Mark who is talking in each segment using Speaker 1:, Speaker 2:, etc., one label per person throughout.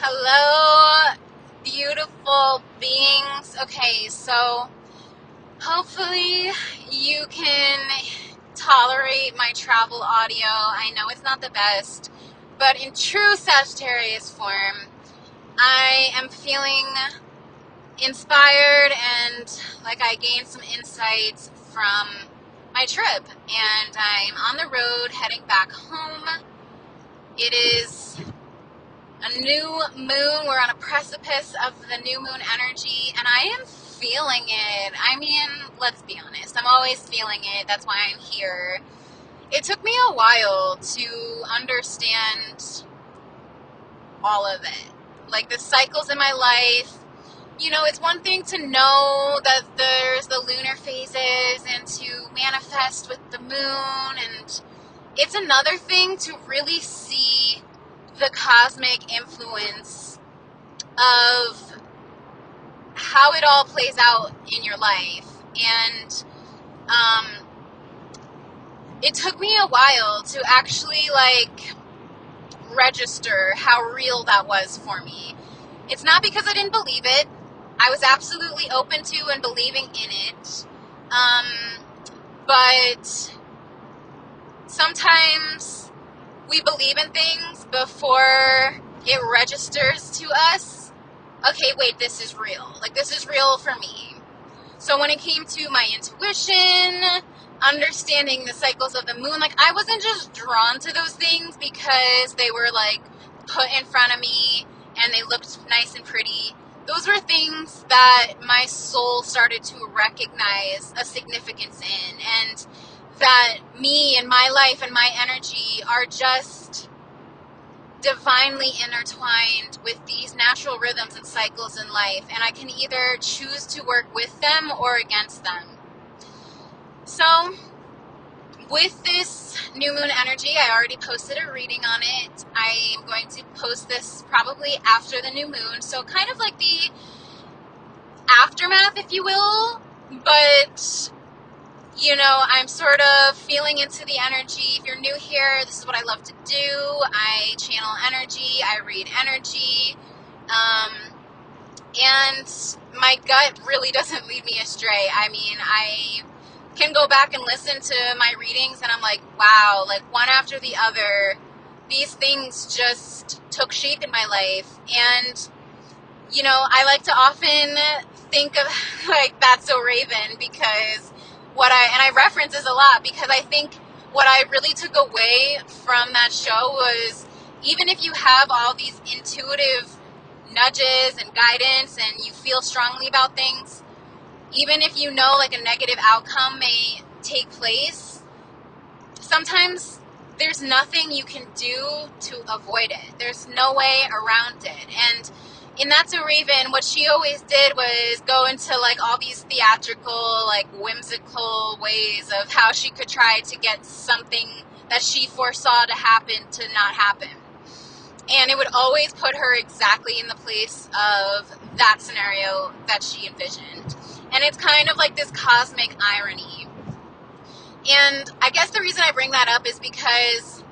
Speaker 1: Hello, beautiful beings. Okay, so hopefully you can tolerate my travel audio. I know it's not the best, but in true Sagittarius form, I am feeling inspired and like I gained some insights from my trip, and I'm on the road heading back home. It is a new moon. We're on a precipice of the new moon energy, and I am feeling it. I mean, let's be honest, I'm always feeling it. That's why I'm here. It took me a while to understand all of it, like the cycles in my life. You know, it's one thing to know that there's the lunar phases and to manifest with the moon, and it's another thing to really see the cosmic influence of how it all plays out in your life. And it took me a while to actually register how real that was for me. It's not because I didn't believe it. I was absolutely open to and believing in it. But sometimes we believe in things before it registers to us. Okay, wait, this is real. Like, this is real for me. So when it came to my intuition, understanding the cycles of the moon, I wasn't just drawn to those things because they were put in front of me and they looked nice and pretty. Those were things that my soul started to recognize a significance in, and that me and my life and my energy are just divinely intertwined with these natural rhythms and cycles in life, and I can either choose to work with them or against them. So with this new moon energy, I already posted a reading on it. I am going to post this probably after the new moon, so kind of like the aftermath, if you will. But you know, I'm sort of feeling into the energy. If you're new here, this is what I love to do. I channel energy, I read energy, and my gut really doesn't lead me astray. I mean, I can go back and listen to my readings and I'm like, wow, one after the other, these things just took shape in my life. And, you know, I like to often think of That's So Raven, because I reference this a lot because I think what I really took away from that show was, even if you have all these intuitive nudges and guidance and you feel strongly about things, even if you know a negative outcome may take place, sometimes there's nothing you can do to avoid it. There's no way around it. And in That's a Raven, what she always did was go into all these theatrical, whimsical ways of how she could try to get something that she foresaw to happen to not happen. And it would always put her exactly in the place of that scenario that she envisioned. And it's kind of like this cosmic irony. And I guess the reason I bring that up is because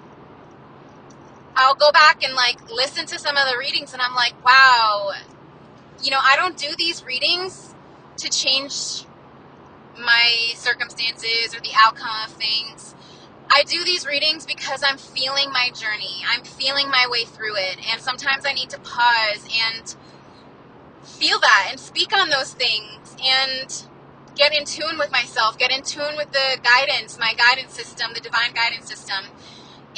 Speaker 1: I'll go back and listen to some of the readings and I'm like, wow, you know, I don't do these readings to change my circumstances or the outcome of things. I do these readings because I'm feeling my journey. I'm feeling my way through it. And sometimes I need to pause and feel that and speak on those things and get in tune with myself, get in tune with the guidance, my guidance system, the divine guidance system.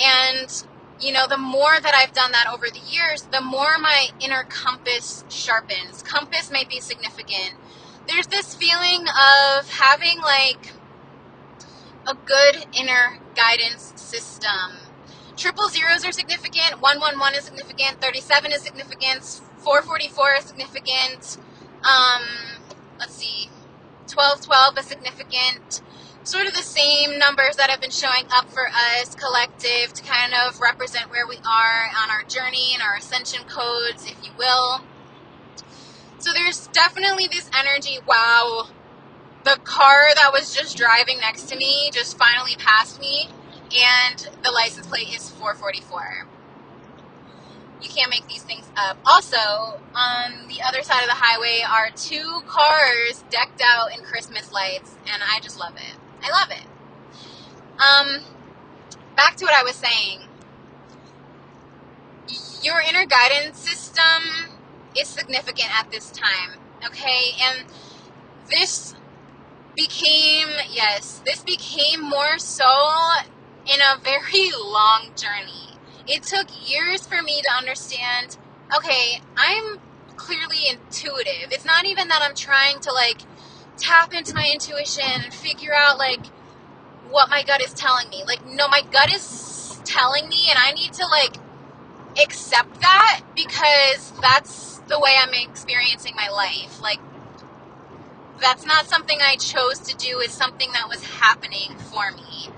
Speaker 1: And you know, the more that I've done that over the years, the more my inner compass sharpens. Compass may be significant. There's this feeling of having a good inner guidance system. 000s are significant. 111 is significant. 37 is significant. 444 is significant. 1212 is significant. Sort of the same numbers that have been showing up for us collective to kind of represent where we are on our journey and our ascension codes, if you will. So there's definitely this energy. Wow, the car that was just driving next to me just finally passed me, and the license plate is 444. You can't make these things up. Also, on the other side of the highway are 2 cars decked out in Christmas lights, and I just love it. I love it. Back to what I was saying. Your inner guidance system is significant at this time, okay? And this became more so in a very long journey. It took years for me to understand, okay, I'm clearly intuitive. It's not even that I'm trying to, like, tap into my intuition and figure out, like, what my gut is telling me. Like, no, my gut is telling me, and I need to, like, accept that, because that's the way I'm experiencing my life. Like, that's not something I chose to do. It's something that was happening for me.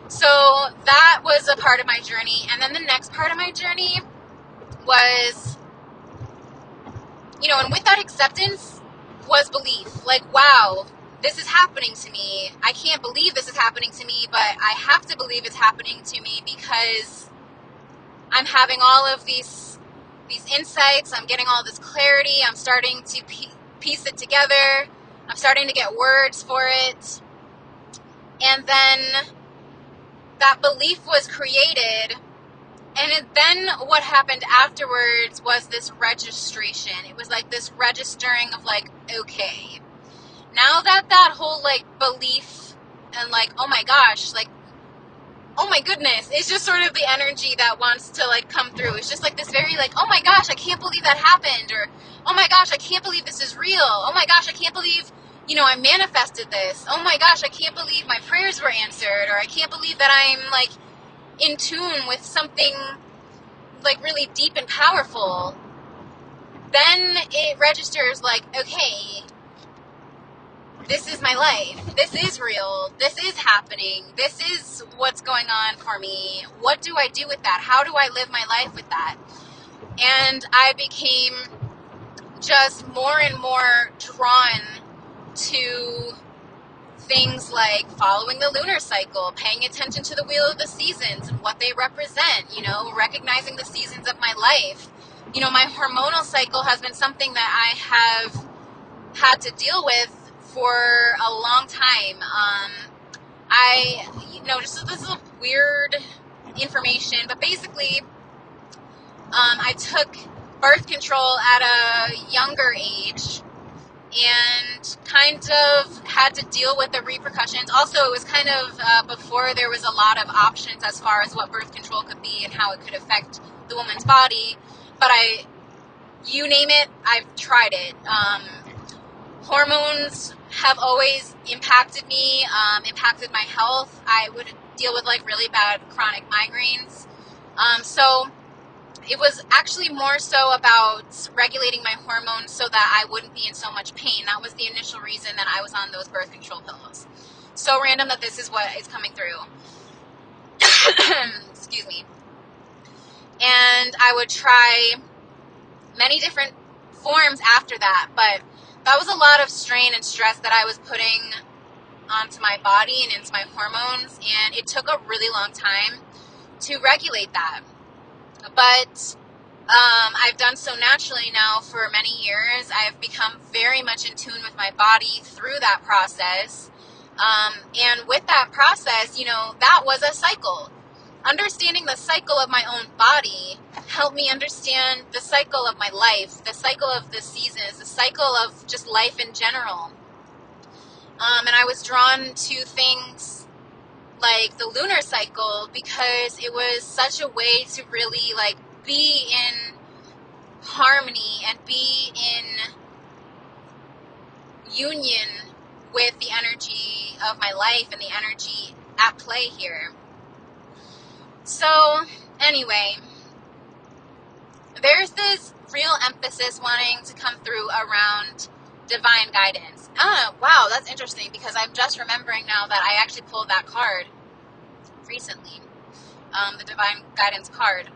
Speaker 1: So that was a part of my journey. And then the next part of my journey was, and with that acceptance was belief. Like, wow, this is happening to me. I can't believe this is happening to me, but I have to believe it's happening to me, because I'm having all of these insights. I'm getting all this clarity. I'm starting to piece it together. I'm starting to get words for it. And then that belief was created. And then what happened afterwards was this registration. It was like this registering of, like, okay, now that whole, like, belief and, like, oh my gosh, like, oh my goodness, it's just sort of the energy that wants to, like, come through. It's just like this very, like, oh my gosh, I can't believe that happened, or oh my gosh, I can't believe this is real. Oh my gosh, I can't believe, I manifested this. Oh my gosh, I can't believe my prayers were answered, or I can't believe that I'm, like, in tune with something, like, really deep and powerful. Then it registers, like, okay, this is my life. This is real. This is happening. This is what's going on for me. What do I do with that? How do I live my life with that? And I became just more and more drawn to things like following the lunar cycle, paying attention to the wheel of the seasons and what they represent, recognizing the seasons of my life. My hormonal cycle has been something that I have had to deal with for a long time. This is weird information, but basically, I took birth control at a younger age and kind of had to deal with the repercussions. Also, it was kind of before there was a lot of options as far as what birth control could be and how it could affect the woman's body. But you name it, I've tried it. Hormones have always impacted me, impacted my health. I would deal with, like, really bad chronic migraines. So it was actually more so about regulating my hormones so that I wouldn't be in so much pain. That was the initial reason that I was on those birth control pills. So random that this is what is coming through. Excuse me. And I would try many different forms after that, but that was a lot of strain and stress that I was putting onto my body and into my hormones, and it took a really long time to regulate that. But I've done so naturally now for many years. I've become very much in tune with my body through that process. And with that process, that was a cycle. Understanding the cycle of my own body helped me understand the cycle of my life, the cycle of the seasons, the cycle of just life in general. And I was drawn to things like the lunar cycle because it was such a way to really, like, be in harmony and be in union with the energy of my life and the energy at play here. So, anyway, there's this real emphasis wanting to come through around divine guidance. Oh, wow, that's interesting because I'm just remembering now that I actually pulled that card recently, the divine guidance card.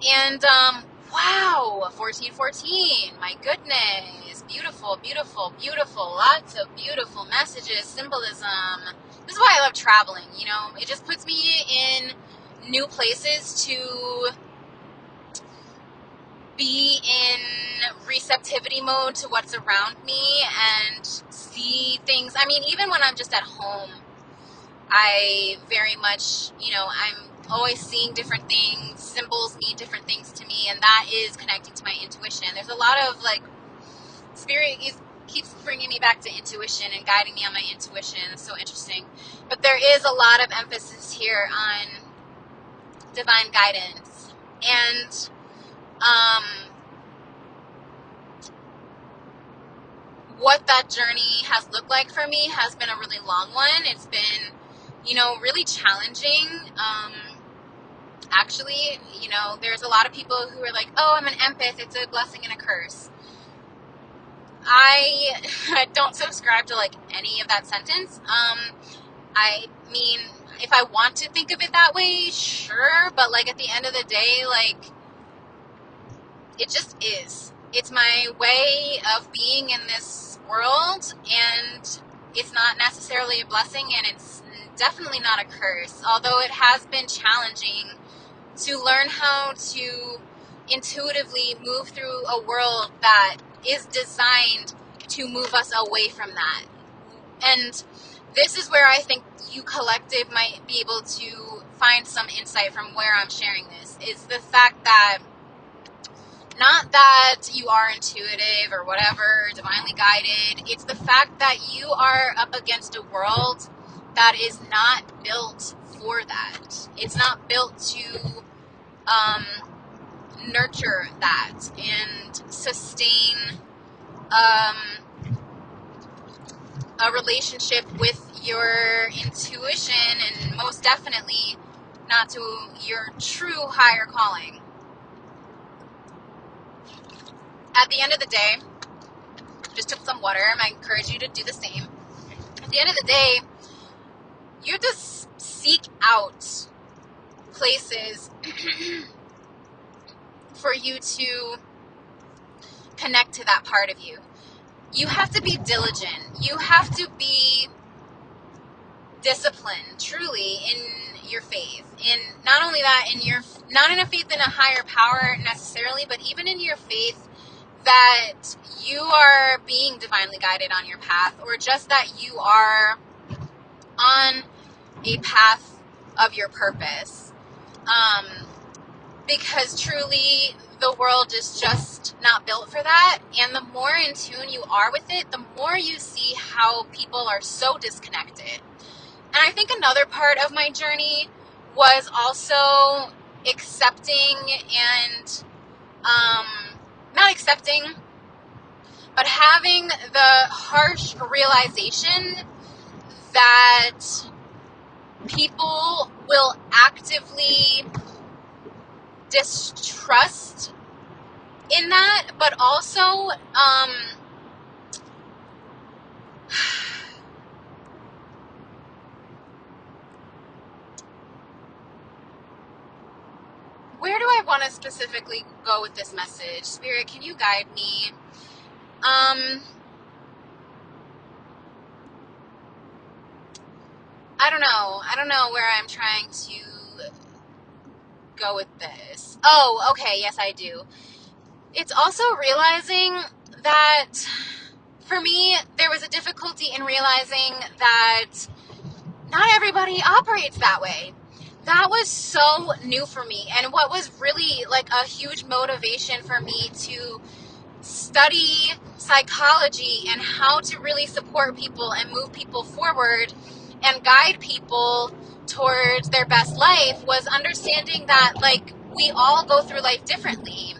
Speaker 1: And, wow, 1414, my goodness, beautiful, beautiful, beautiful, lots of beautiful messages, symbolism. This is why I love traveling, it just puts me in new places to be in receptivity mode to what's around me and see things. I mean, even when I'm just at home, I very much, I'm always seeing different things. Symbols mean different things to me, and that is connecting to my intuition. There's a lot of, spirit keeps bringing me back to intuition and guiding me on my intuition. It's so interesting. But there is a lot of emphasis here on divine guidance. And what that journey has looked like for me has been a really long one. It's been, really challenging. Actually, there's a lot of people who are like, oh, I'm an empath. It's a blessing and a curse. I don't subscribe to any of that sentence. I mean, if I want to think of it that way, sure, but at the end of the day, it just is. It's my way of being in this world, and it's not necessarily a blessing, and it's definitely not a curse, although it has been challenging to learn how to intuitively move through a world that is designed to move us away from that. And this is where I think you collective might be able to find some insight from where I'm sharing this, is the fact that not that you are intuitive or whatever, divinely guided, it's the fact that you are up against a world that is not built for that. It's not built to nurture that and sustain a relationship with your intuition, and most definitely not to your true higher calling. At the end of the day, just took some water. I encourage you to do the same. At the end of the day, you have to seek out places for you to connect to that part of you. You have to be diligent. You have to be disciplined, truly, in your faith. In not only that, not in a faith in a higher power necessarily, but even in your faith that you are being divinely guided on your path, or just that you are on a path of your purpose. Because truly, the world is just not built for that. And the more in tune you are with it, the more you see how people are so disconnected. And I think another part of my journey was also accepting and, not accepting, but having the harsh realization that people will actively distrust in that, but also where do I want to specifically go with this message? Spirit, can you guide me? I don't know where I'm trying to go with this. Oh, okay, yes I do. It's also realizing that for me, there was a difficulty in realizing that not everybody operates that way. That was so new for me. And what was really a huge motivation for me to study psychology and how to really support people and move people forward and guide people towards their best life was understanding that we all go through life differently.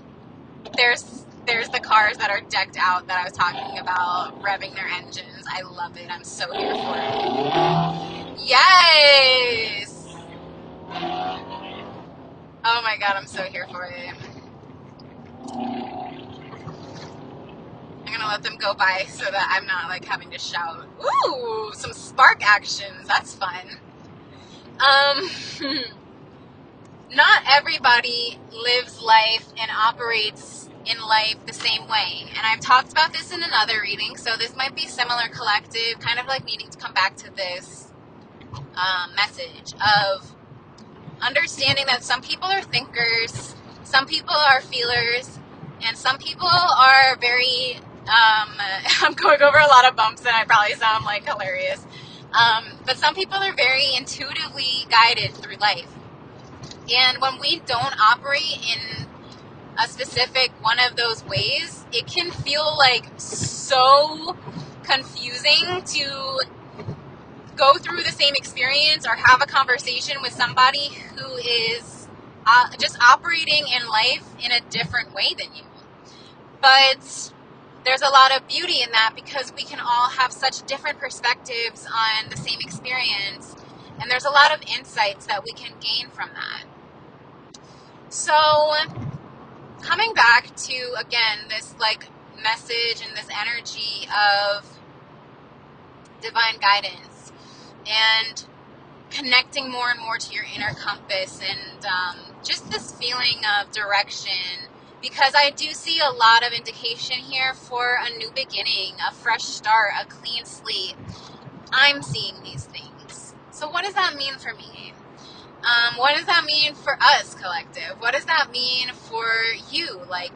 Speaker 1: There's the cars that are decked out that I was talking about, revving their engines. I love it. I'm so here for it. Yes! Oh my god, I'm so here for it. I'm gonna let them go by so that I'm not having to shout. Ooh, some spark actions. That's fun. Not everybody lives life and operates in life the same way. And I've talked about this in another reading, so this might be similar collective, kind of needing to come back to this message of understanding that some people are thinkers, some people are feelers, And some people are very, I'm going over a lot of bumps and I probably sound like hilarious. But some people are very intuitively guided through life. And when we don't operate in a specific one of those ways, it can feel like so confusing to go through the same experience or have a conversation with somebody who is just operating in life in a different way than you. But there's a lot of beauty in that because we can all have such different perspectives on the same experience, and there's a lot of insights that we can gain from that. So coming back to, again, this like message and this energy of divine guidance and connecting more and more to your inner compass and just this feeling of direction, because I do see a lot of indication here for a new beginning, a fresh start, a clean slate. I'm seeing these things. So what does that mean for me? What does that mean for us, collective? What does that mean for you? Like,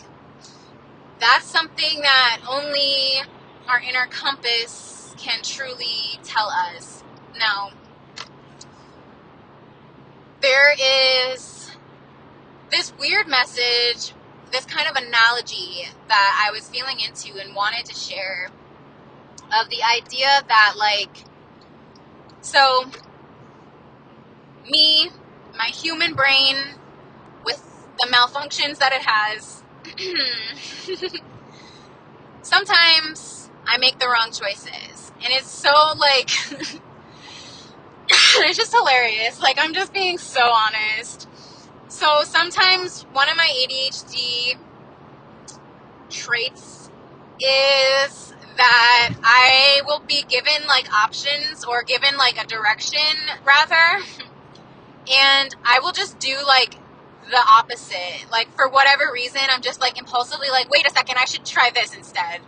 Speaker 1: that's something that only our inner compass can truly tell us. Now, there is this weird message, this kind of analogy that I was feeling into and wanted to share, of the idea that, like, so me, my human brain, with the malfunctions that it has, sometimes I make the wrong choices. And it's so, like, it's just hilarious. Like, I'm just being so honest. So sometimes one of my ADHD traits is that I will be given, like, options or given, like, a direction, rather, and I will just do, like, the opposite. Like, for whatever reason, I'm just, like, impulsively like, wait a second, I should try this instead.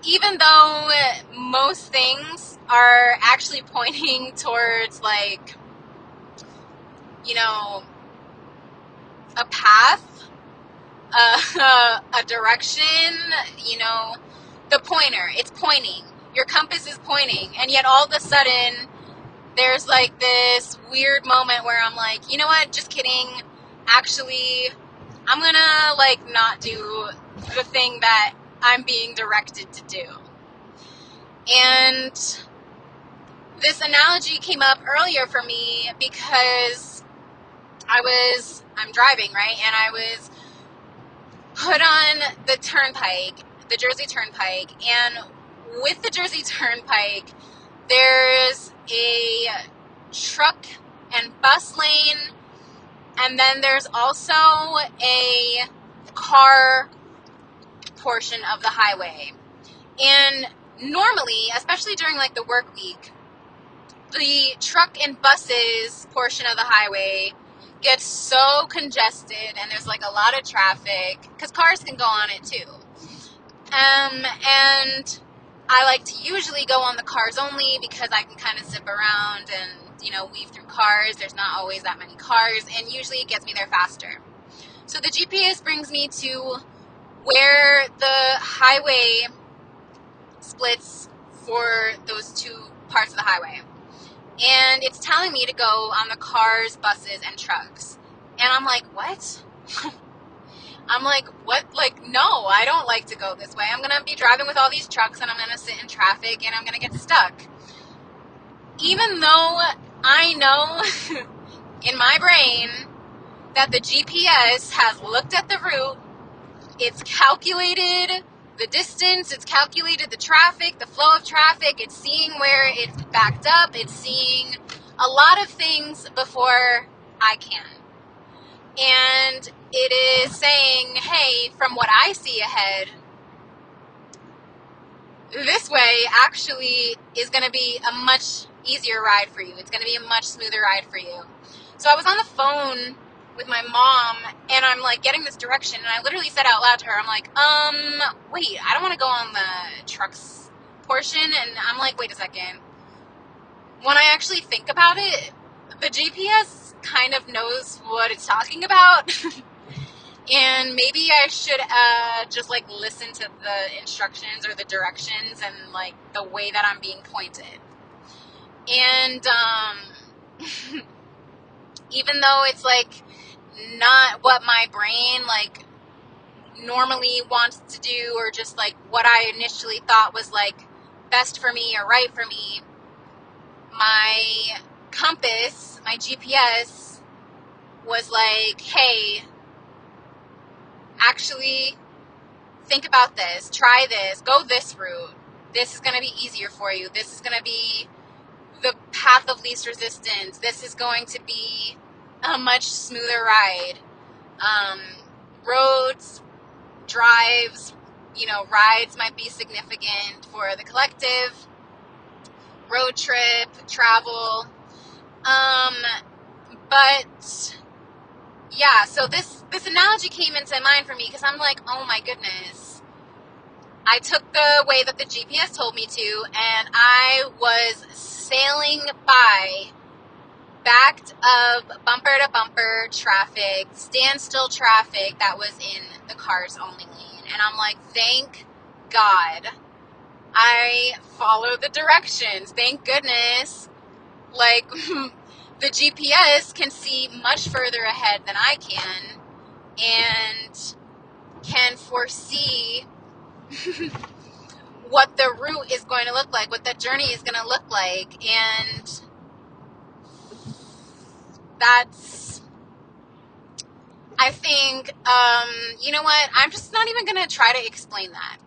Speaker 1: Even though most things are actually pointing towards, like, you know, a path, a direction, you know, the pointer, it's pointing. Your compass is pointing. And yet all of a sudden, there's, like, this weird moment where I'm like, you know what, just kidding. Actually, I'm gonna, like, not do the thing that I'm being directed to do. And this analogy came up earlier for me because I'm driving, right? And I was put on the turnpike, the Jersey Turnpike. And with the Jersey Turnpike, there's a truck and bus lane. And then there's also a car portion of the highway. And normally, especially during, like, the work week, the truck and buses portion of the highway gets so congested and there's, like, a lot of traffic because cars can go on it too. And I like to usually go on the cars only because I can kind of zip around and, you know, weave through cars. There's not always that many cars, and usually it gets me there faster. So the GPS brings me to where the highway splits for those two parts of the highway. And it's telling me to go on the cars, buses, and trucks. And I'm like, what? I'm like, what? Like, no, I don't like to go this way. I'm going to be driving with all these trucks, and I'm going to sit in traffic, and I'm going to get stuck. Even though I know in my brain that the GPS has looked at the route, it's calculated the distance, it's calculated the traffic, the flow of traffic, it's seeing where it's backed up, it's seeing a lot of things before I can. And it is saying, hey, from what I see ahead, this way actually is going to be a much easier ride for you. It's going to be a much smoother ride for you. So I was on the phone with my mom, and I'm, like, getting this direction, and I literally said out loud to her, I'm like, wait, I don't want to go on the trucks portion, and I'm like, wait a second. When I actually think about it, the GPS kind of knows what it's talking about. And maybe I should just like listen to the instructions or the directions and like the way that I'm being pointed. And even though it's like not what my brain like normally wants to do, or just like what I initially thought was like best for me or right for me, my compass, my GPS was like, hey, actually think about this, try this, go this route. This is going to be easier for you. This is going to be the path of least resistance. This is going to be a much smoother ride. Roads, drives, rides might be significant for the collective. Road trip, travel. But yeah, so this analogy came into mind for me because I'm like, oh my goodness. I took the way that the GPS told me to, and I was sailing by backed up bumper to bumper traffic, standstill traffic that was in the cars only lane. And I'm like, thank God I followed the directions. Thank goodness. Like, the GPS can see much further ahead than I can, and can foresee what the route is going to look like, what the journey is going to look like. And that's, I think, you know what? I'm just not even going to try to explain that.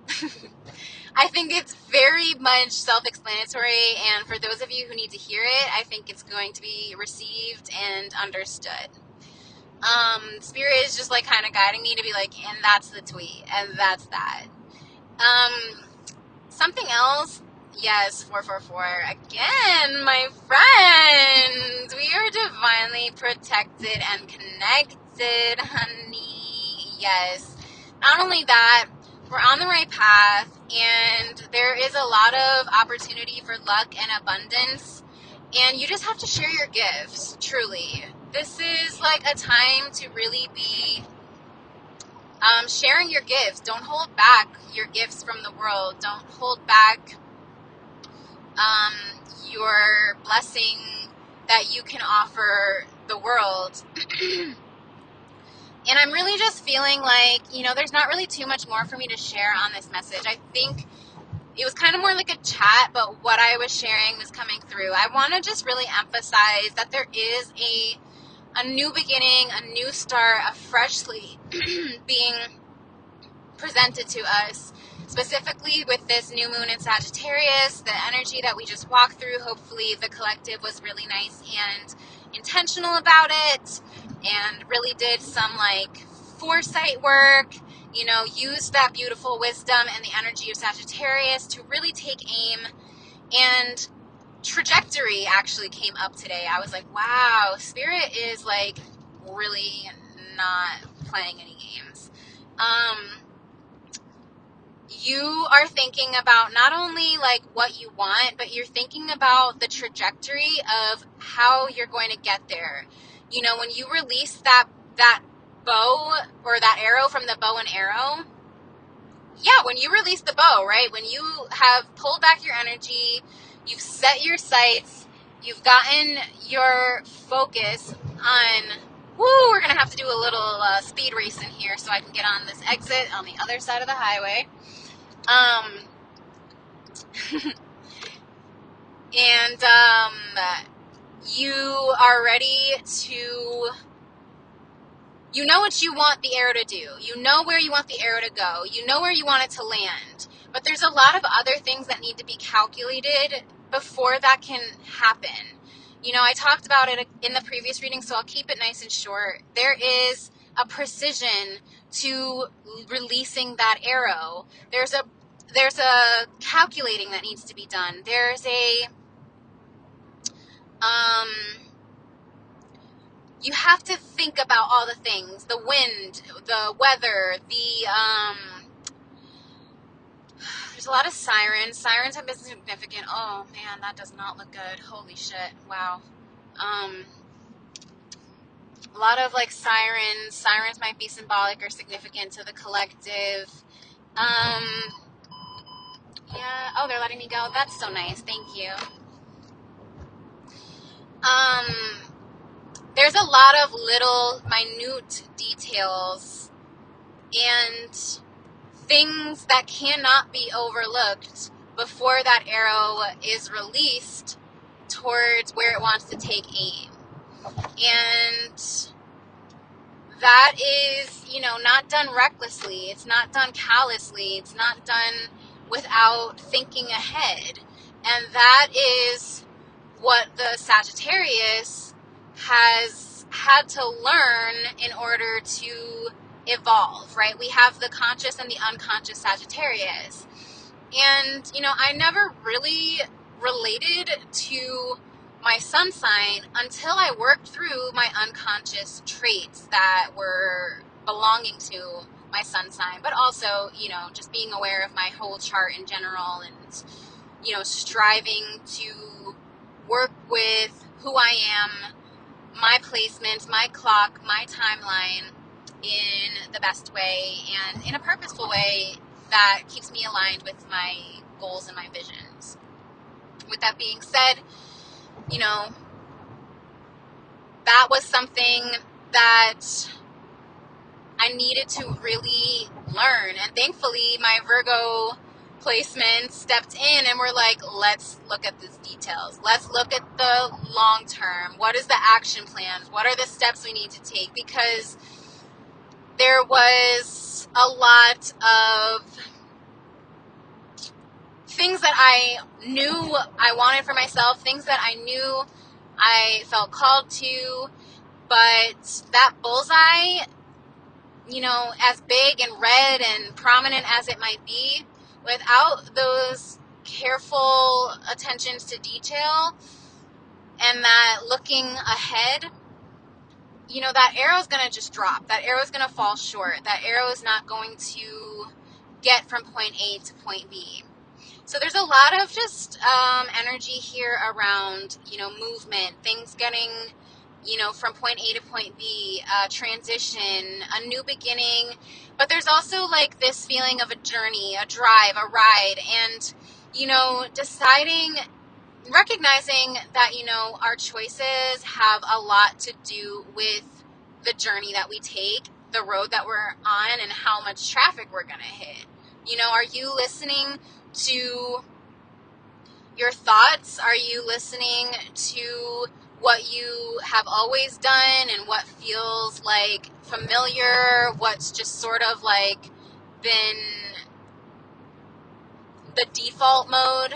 Speaker 1: I think it's very much self-explanatory, and for those of you who need to hear it, I think it's going to be received and understood. Spirit is just like kind of guiding me to be like, and that's the tweet, and that's that. Something else. Yes, 444. Again, my friends. We are divinely protected and connected, honey. Yes. Not only that, we're on the right path, and there is a lot of opportunity for luck and abundance, and you just have to share your gifts, truly. This is like a time to really be sharing your gifts. Don't hold back your gifts from the world. Don't hold back your blessing that you can offer the world. And I'm really just feeling like, there's not really too much more for me to share on this message. I think it was kind of more like a chat, but what I was sharing was coming through. I want to just really emphasize that there is a new beginning, a new start, a fresh slate being presented to us, specifically with this new moon in Sagittarius, the energy that we just walked through. Hopefully the collective was really nice and intentional about it, and really did some like foresight work, used that beautiful wisdom and the energy of Sagittarius to really take aim. And trajectory actually came up today. I was like, wow, Spirit is like really not playing any games. You are thinking about not only like what you want, but you're thinking about the trajectory of how you're going to get there. When you release that bow or that arrow from the bow and arrow, when you release the bow, right? When you have pulled back your energy, you've set your sights, you've gotten your focus on, we're going to have to do a little speed race in here so I can get on this exit on the other side of the highway. And you are ready to, you know what you want the arrow to do. You know where you want the arrow to go. You know where you want it to land. But there's a lot of other things that need to be calculated before that can happen. I talked about it in the previous reading, so I'll keep it nice and short. There is a precision to releasing that arrow. There's a calculating that needs to be done. There's you have to think about all the things, the wind, the weather, there's a lot of sirens. Sirens have been significant. Oh man, that does not look good. Holy shit. Wow. A lot of like sirens. Sirens might be symbolic or significant to the collective. Yeah. Oh, they're letting me go. That's so nice. Thank you. There's a lot of little minute details and things that cannot be overlooked before that arrow is released towards where it wants to take aim. And that is, not done recklessly. It's not done callously. It's not done without thinking ahead. And that is what the Sagittarius has had to learn in order to evolve, right? We have the conscious and the unconscious Sagittarius. And, I never really related to my sun sign until I worked through my unconscious traits that were belonging to my sun sign, but also, just being aware of my whole chart in general and, striving to work with who I am, my placement, my clock, my timeline in the best way and in a purposeful way that keeps me aligned with my goals and my visions. With that being said, that was something that I needed to really learn. And thankfully, my Virgo placement stepped in and were like, let's look at these details. Let's look at the long term. What is the action plan? What are the steps we need to take? Because there was a lot of things that I knew I wanted for myself, things that I knew I felt called to, but that bullseye, as big and red and prominent as it might be, without those careful attentions to detail and that looking ahead, that arrow is going to just drop. That arrow is going to fall short. That arrow is not going to get from point A to point B. So there's a lot of just energy here around, movement, things getting, from point A to point B, transition, a new beginning. But there's also like this feeling of a journey, a drive, a ride, and, deciding, recognizing that, our choices have a lot to do with the journey that we take, the road that we're on, and how much traffic we're going to hit. Are you listening to your thoughts? Are you listening to what you have always done and what feels like familiar, what's just sort of like been the default mode?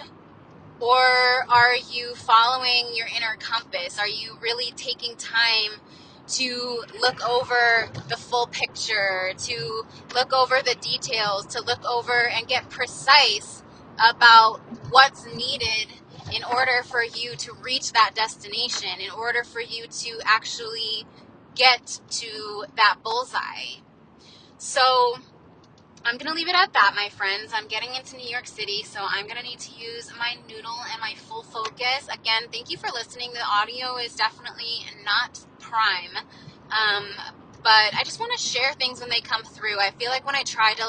Speaker 1: Or are you following your inner compass? Are you really taking time to look over the full picture, to look over the details, to look over and get precise about what's needed in order for you to reach that destination, in order for you to actually get to that bullseye? So I'm going to leave it at that, my friends. I'm getting into New York City, so I'm going to need to use my noodle and my full focus. Again, thank you for listening. The audio is definitely not prime, but I just want to share things when they come through. I feel like when I try to,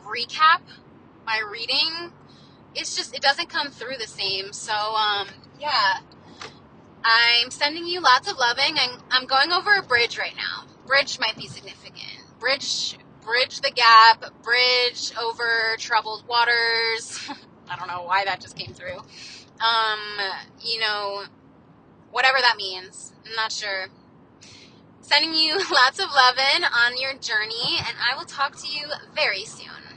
Speaker 1: recap my reading, it doesn't come through the same. So, yeah. I'm sending you lots of loving. I'm going over a bridge right now. Bridge might be significant. Bridge the gap, bridge over troubled waters. I don't know why that just came through. Whatever that means. I'm not sure. Sending you lots of loving on your journey, and I will talk to you very soon.